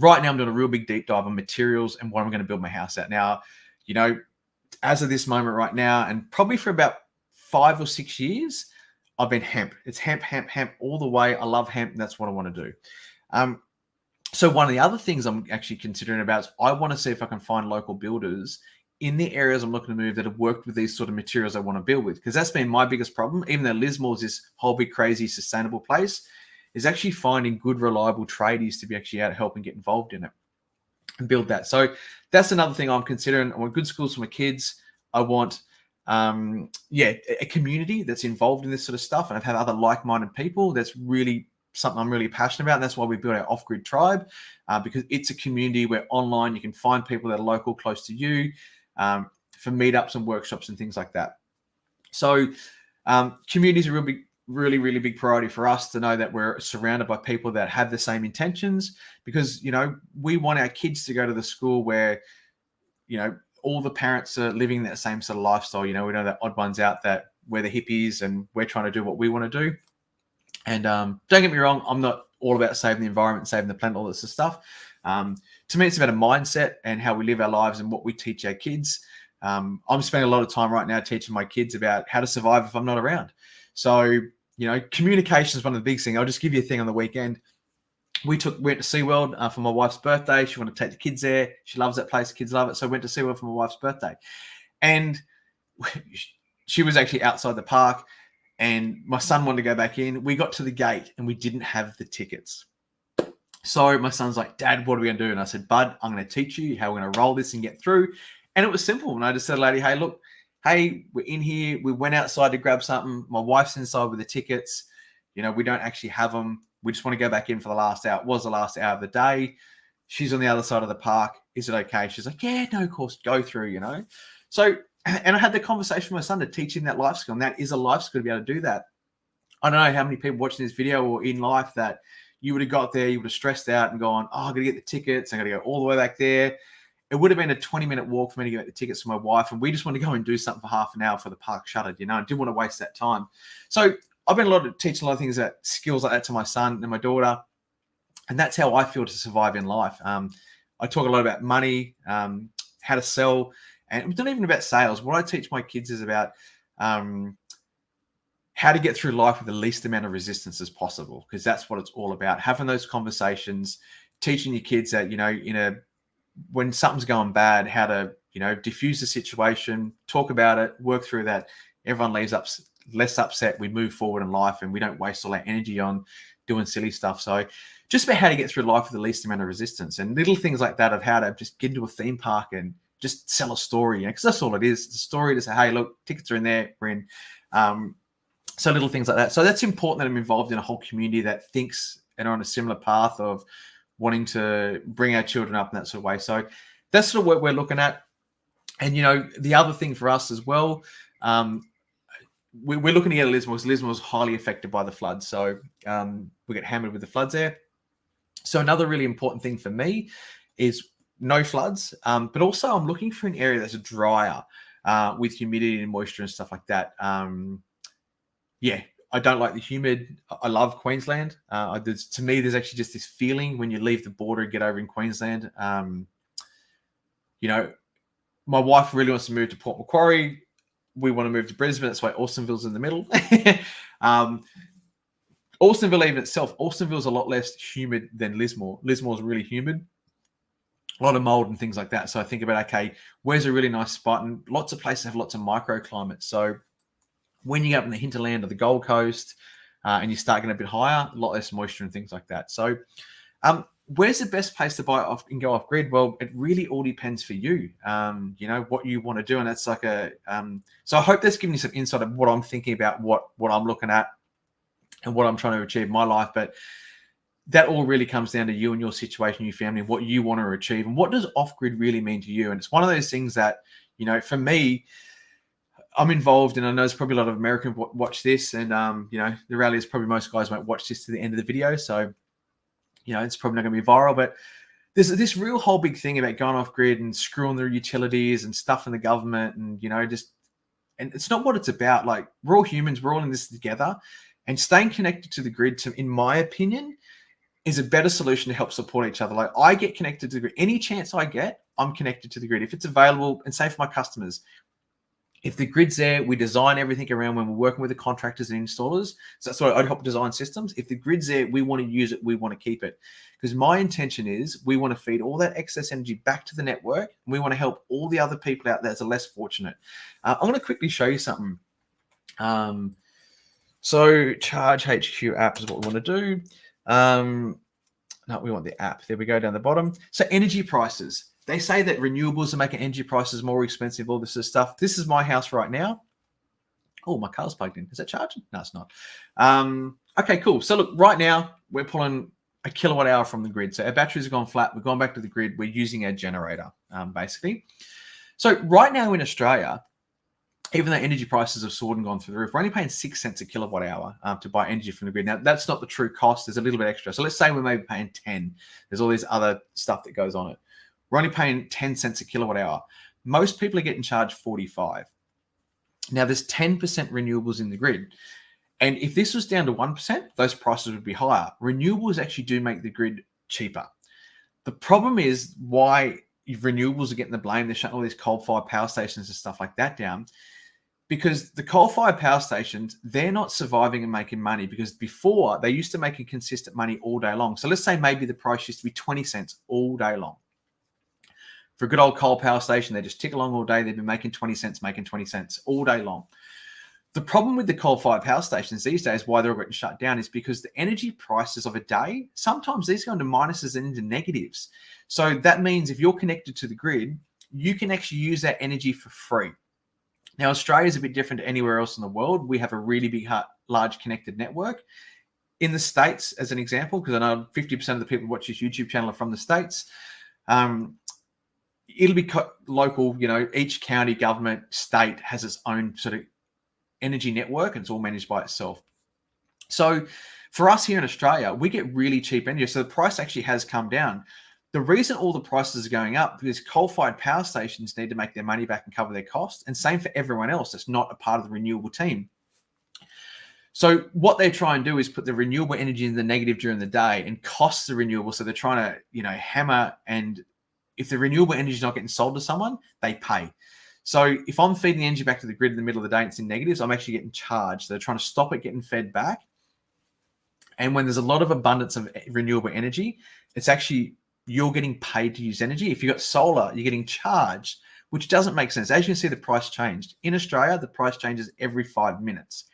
I'm doing a real big deep dive on materials and what I'm going to build my house at. Now, you know, as of this moment right now, and probably for about 5 or 6 years, I've been hemp. It's hemp all the way. I love hemp, and that's what I want to do. So one of the other things I'm actually considering about is I want to see if I can find local builders in the areas I'm looking to move that have worked with these sort of materials I want to build with, because that's been my biggest problem. Even though Lismore is this whole big, crazy, sustainable place, is actually finding good, reliable tradies to be actually out to help and get involved in it and build that. So that's another thing I'm considering. I want good schools for my kids. I want, a community that's involved in this sort of stuff. And I've had other like-minded people. That's really something I'm really passionate about. And that's why we built our off-grid tribe, because it's a community where online you can find people that are local, close to you, for meetups and workshops and things like that. So community is a really big priority for us, to know that we're surrounded by people that have the same intentions, because, you know, we want our kids to go to the school where, you know, all the parents are living that same sort of lifestyle. You know, we know that odd ones out that we're the hippies and we're trying to do what we want to do. And don't get me wrong, I'm not all about saving the environment, saving the planet, all this sort of stuff. To me, it's about a mindset and how we live our lives and what we teach our kids. I'm spending a lot of time right now teaching my kids about how to survive if I'm not around. So, you know, communication is one of the big things. I'll just give you a thing on the weekend. We went to SeaWorld for my wife's birthday. She wanted to take the kids there. She loves that place. The kids love it. So I went to SeaWorld for my wife's birthday. And she was actually outside the park. And my son wanted to go back in. We got to the gate and we didn't have the tickets. So my son's like, Dad, what are we going to do? And I said, Bud, I'm going to teach you how we're going to roll this and get through. And it was simple. And I just said, lady, hey, look, hey, we're in here. We went outside to grab something. My wife's inside with the tickets. You know, we don't actually have them. We just want to go back in for the last hour. It was the last hour of the day. She's on the other side of the park. Is it okay? She's like, yeah, no, of course, go through, you know. So, and I had the conversation with my son to teach him that life skill. And that is a life skill to be able to do that. I don't know how many people watching this video or in life that you would have got there, you would have stressed out and gone, oh, I got to get the tickets. I got to go all the way back there. It would have been a 20-minute walk for me to get the tickets for my wife. And we just want to go and do something for half an hour for the park shuttered, you know. I didn't want to waste that time. So I've been teaching a lot of things, that skills like that to my son and my daughter. And that's how I feel to survive in life. I talk a lot about money, how to sell, and it's not even about sales. What I teach my kids is about how to get through life with the least amount of resistance as possible, because that's what it's all about. Having those conversations, teaching your kids that, you know, when something's going bad, how to, you know, diffuse the situation, talk about it, work through that. Everyone less upset, we move forward in life, and we don't waste all our energy on doing silly stuff. So just about how to get through life with the least amount of resistance, and little things like that of how to just get into a theme park and just sell a story, because that's all it is. It's a story to say, hey, look, tickets are in there, we're in. So little things like that. So that's important that I'm involved in a whole community that thinks and are on a similar path of wanting to bring our children up in that sort of way. So that's sort of what we're looking at. And, the other thing for us as well, we're looking to get a Lismore, because Lismore was highly affected by the floods. So we get hammered with the floods there. So another really important thing for me is no floods, but also I'm looking for an area that's drier with humidity and moisture and stuff like that. Yeah, I don't like the humid. I love Queensland. To me, there's actually just this feeling when you leave the border and get over in Queensland. My wife really wants to move to Port Macquarie. We want to move to Brisbane. That's why Austinville's in the middle. Austinville even itself, Austinville's a lot less humid than Lismore. Lismore's really humid. A lot of mold and things like that. So I think about, okay, where's a really nice spot? And lots of places have lots of microclimates. So when you get up in the hinterland of the Gold Coast and you start getting a bit higher, a lot less moisture and things like that. So where's the best place to buy off and go off grid? Well, it really all depends for you, what you want to do. And that's like so I hope that's giving you some insight of what I'm thinking about, what I'm looking at and what I'm trying to achieve in my life. But that all really comes down to you and your situation, your family, what you want to achieve, and what does off-grid really mean to you. And it's one of those things that, for me, I'm involved, and I know there's probably a lot of Americans watch this, and the reality is probably most guys won't watch this to the end of the video, so it's probably not going to be viral. But there's this real whole big thing about going off grid and screwing their utilities and stuff in the government, and and it's not what it's about. Like, we're all humans, we're all in this together, and staying connected to the grid, in my opinion, is a better solution to help support each other. Like, I get connected to the grid. Any chance I get, I'm connected to the grid. If it's available, and say for my customers, if the grid's there, we design everything around when we're working with the contractors and installers. So that's why I'd help design systems. If the grid's there, we want to use it, we want to keep it. Because my intention is we want to feed all that excess energy back to the network, and we want to help all the other people out there that are less fortunate. I'm going to quickly show you something. So Charge HQ app is what we want to do. No, we want the app. There we go, down the bottom. So energy prices. They say that renewables are making energy prices more expensive, all this sort of stuff. This is my house right now. Oh, my car's plugged in. Is that charging? No, it's not. Okay, cool. So look, right now we're pulling a kilowatt hour from the grid. So our batteries have gone flat. We've gone back to the grid. We're using our generator, basically. So right now in Australia, even though energy prices have soared and gone through the roof, we're only paying 6 cents a kilowatt hour to buy energy from the grid. Now, that's not the true cost. There's a little bit extra. So let's say we're maybe paying 10. There's all this other stuff that goes on it. We're only paying 10 cents a kilowatt hour. Most people are getting charged 45. Now, there's 10% renewables in the grid. And if this was down to 1%, those prices would be higher. Renewables actually do make the grid cheaper. The problem is why renewables are getting the blame. They're shutting all these coal-fired power stations and stuff like that down. Because the coal-fired power stations, they're not surviving and making money, because before they used to make a consistent money all day long. So let's say maybe the price used to be 20 cents all day long. For a good old coal power station, they just tick along all day. They've been making 20 cents all day long. The problem with the coal-fired power stations these days, why they're all getting shut down, is because the energy prices of a day, sometimes these go into minuses and into negatives. So that means if you're connected to the grid, you can actually use that energy for free. Now, Australia is a bit different to anywhere else in the world. We have a really big, large connected network. In the States, as an example, because I know 50% of the people who watch this YouTube channel are from the States, it'll be local, each county, government, state has its own sort of energy network, and it's all managed by itself. So for us here in Australia, we get really cheap energy. So the price actually has come down. The reason all the prices are going up is coal-fired power stations need to make their money back and cover their costs, and same for everyone else that's not a part of the renewable team. So what they try and do is put the renewable energy in the negative during the day and cost the renewable. So they're trying to, hammer, and if the renewable energy is not getting sold to someone, they pay. So if I'm feeding the energy back to the grid in the middle of the day and it's in negatives, I'm actually getting charged. So they're trying to stop it getting fed back. And when there's a lot of abundance of renewable energy, it's actually, you're getting paid to use energy. If you've got solar, you're getting charged, which doesn't make sense. As you can see, the price changed. In Australia, the price changes every 5 minutes.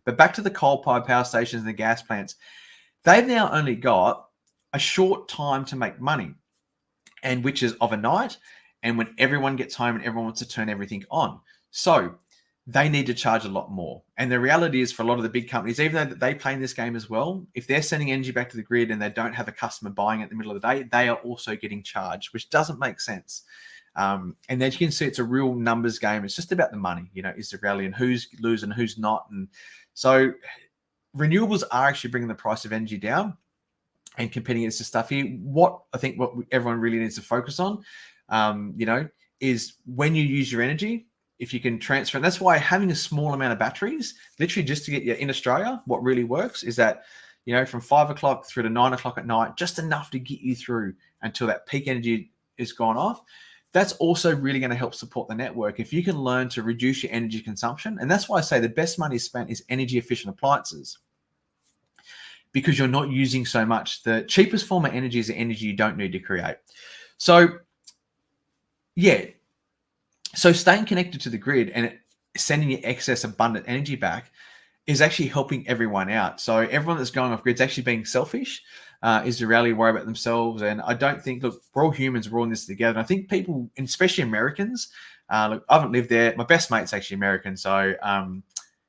But back to the coal-fired power stations and the gas plants, they've now only got a short time to make money, and which is overnight, and when everyone gets home and everyone wants to turn everything on. So they need to charge a lot more. And the reality is, for a lot of the big companies, even though they play in this game as well, if they're sending energy back to the grid and they don't have a customer buying it in the middle of the day, they are also getting charged, which doesn't make sense. And as you can see, it's a real numbers game. It's just about the money, is the reality, and who's losing, who's not. And so renewables are actually bringing the price of energy down and competing against the stuff here. What everyone really needs to focus on, is when you use your energy, if you can transfer. And that's why having a small amount of batteries, literally just to get you in Australia, what really works is that, from 5 o'clock through to 9 o'clock at night, just enough to get you through until that peak energy is gone off. That's also really going to help support the network. If you can learn to reduce your energy consumption, and that's why I say the best money spent is energy efficient appliances, because you're not using so much. The cheapest form of energy is the energy you don't need to create. So, so staying connected to the grid and sending you excess abundant energy back is actually helping everyone out. So everyone that's going off grid is actually being selfish, is to really worry about themselves. And I don't think, look, we're all humans, we're all in this together. And I think people, especially Americans, look, I haven't lived there. My best mate's actually American. So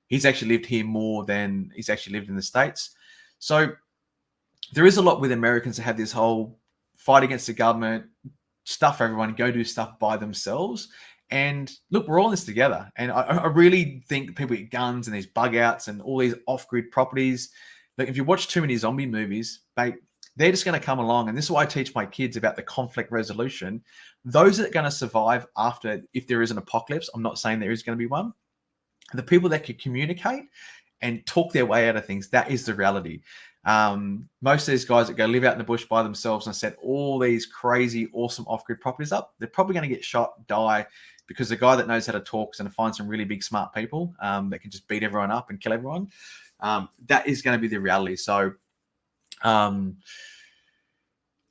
he's actually lived here more than he's actually lived in the States. So there is a lot with Americans to have this whole fight against the government, stuff everyone, go do stuff by themselves. And look, we're all in this together. And I really think people get guns and these bug outs and all these off-grid properties. Like, if you watch too many zombie movies, they're just going to come along. And this is why I teach my kids about the conflict resolution. Those that are going to survive after, if there is an apocalypse, I'm not saying there is going to be one, the people that can communicate and talk their way out of things, that is the reality. Most of these guys that go live out in the bush by themselves and set all these crazy, awesome off-grid properties up, they're probably going to get shot, die, because the guy that knows how to talk is going to find some really big, smart people that can just beat everyone up and kill everyone. That is going to be the reality. So, I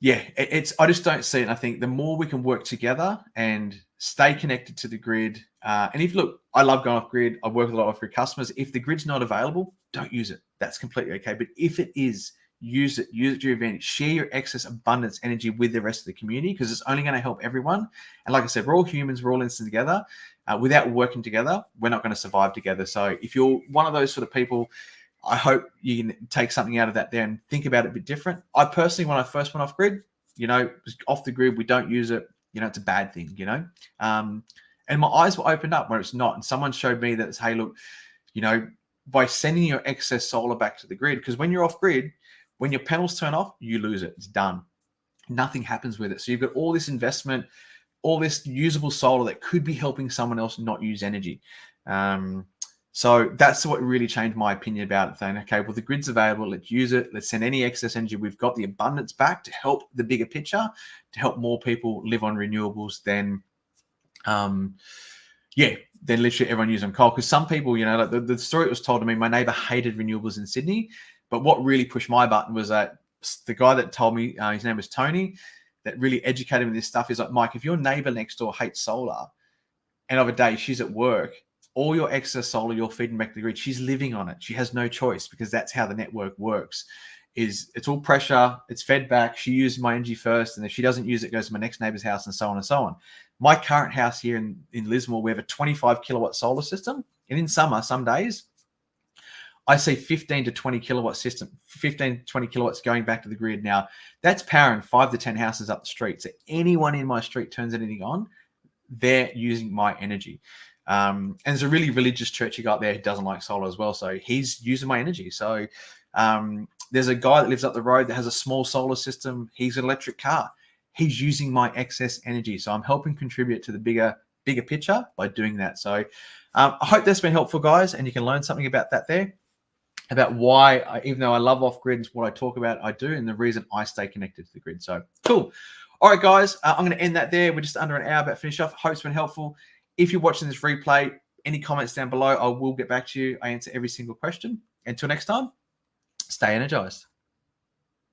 just don't see it. And I think the more we can work together and stay connected to the grid, and look, I love going off grid. I work with a lot of off-grid customers. If the grid's not available, don't use it. That's completely okay. But if it is, use it to your advantage. Share your excess abundance energy with the rest of the community, because it's only going to help everyone. And like I said, we're all humans. We're all in this together. Without working together, we're not going to survive together. So if you're one of those sort of people, I hope you can take something out of that there and think about it a bit different. I personally, when I first went off grid, off the grid, we don't use it. It's a bad thing, and my eyes were opened up where it's not. And someone showed me that, hey, look, by sending your excess solar back to the grid, because when you're off grid, when your panels turn off, you lose it. It's done. Nothing happens with it. So you've got all this investment, all this usable solar that could be helping someone else not use energy. So that's what really changed my opinion about it. Saying, okay, well, the grid's available. Let's use it. Let's send any excess energy we've got, the abundance, back to help the bigger picture, to help more people live on renewables than then literally everyone using coal. Because some people, like the story that was told to me, my neighbor hated renewables in Sydney. But what really pushed my button was that the guy that told me, his name was Tony, that really educated me with this stuff. Is like, Mike, if your neighbor next door hates solar, and of a day she's at work, all your excess solar you're feeding back to the grid, she's living on it. She has no choice, because that's how the network works. It's all pressure. It's fed back. She uses my energy first, and if she doesn't use it, it goes to my next neighbor's house, and so on and so on. My current house here in Lismore, we have a 25 kilowatt solar system, and in summer, some days, I see 15 to 20 kilowatt system, 15 to 20 kilowatts going back to the grid. Now, that's powering 5 to 10 houses up the street. So anyone in my street turns anything on, they're using my energy. And there's a really religious churchy guy there who doesn't like solar as well. So he's using my energy. So there's a guy that lives up the road that has a small solar system. He's an electric car. He's using my excess energy. So I'm helping contribute to the bigger picture by doing that. So I hope that's been helpful, guys, and you can learn something about that there, about why, even though I love off-grid, it's what I talk about, I do, and the reason I stay connected to the grid. So cool. All right, guys, I'm going to end that there. We're just under an hour about to finish off. Hope it's been helpful. If you're watching this replay, any comments down below, I will get back to you. I answer every single question. Until next time, stay energized.